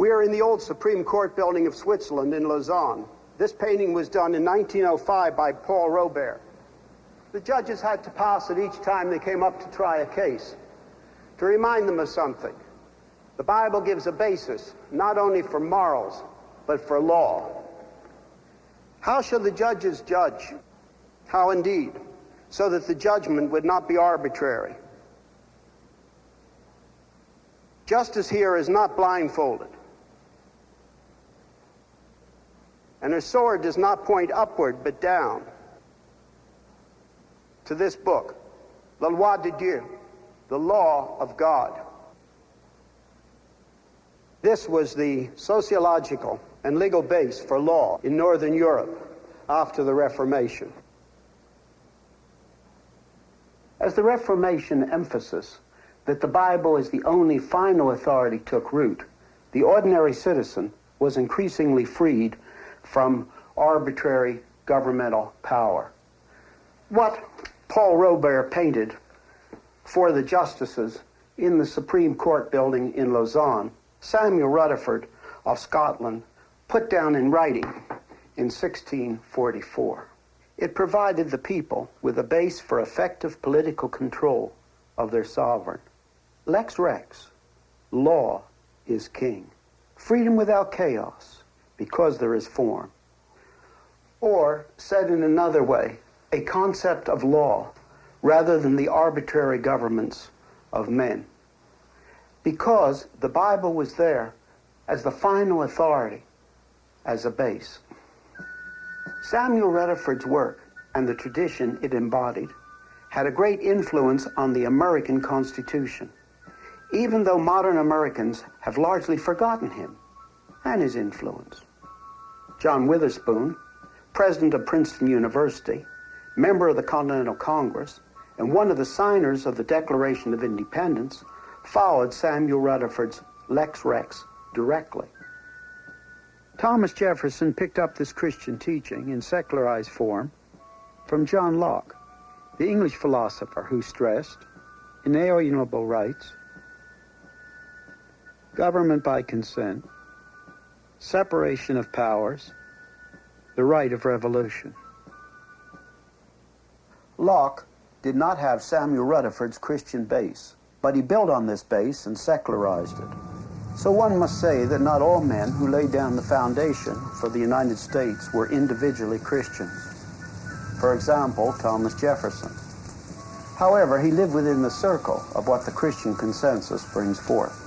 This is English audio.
We are in the old Supreme Court building of Switzerland in Lausanne. This painting was done in 1905 by Paul Robert. The judges had to pass it each time they came up to try a case, to remind them of something. The Bible gives a basis, not only for morals, but for law. How shall the judges judge? How indeed? So that the judgment would not be arbitrary. Justice here is not blindfolded. And her sword does not point upward, but down. To this book, La Loi de Dieu, the law of God. This was the sociological and legal base for law in Northern Europe after the Reformation. As the Reformation emphasis that the Bible is the only final authority took root, the ordinary citizen was increasingly freed from arbitrary governmental power. What Paul Robert painted for the justices in the Supreme Court building in Lausanne, Samuel Rutherford of Scotland put down in writing in 1644. It provided the people with a base for effective political control of their sovereign. Lex Rex, law is king. Freedom without chaos, because there is form. Or, said in another way, a concept of law rather than the arbitrary governments of men. Because the Bible was there as the final authority, as a base. Samuel Rutherford's work and the tradition it embodied had a great influence on the American Constitution, even though modern Americans have largely forgotten him and his influence. John Witherspoon, president of Princeton University, member of the Continental Congress, and one of the signers of the Declaration of Independence, followed Samuel Rutherford's Lex Rex directly. Thomas Jefferson picked up this Christian teaching in secularized form from John Locke, the English philosopher who stressed inalienable rights, government by consent, separation of powers, the right of revolution. Locke did not have Samuel Rutherford's Christian base, but he built on this base and secularized it. So one must say that not all men who laid down the foundation for the United States were individually Christians. For example, Thomas Jefferson. However, he lived within the circle of what the Christian consensus brings forth.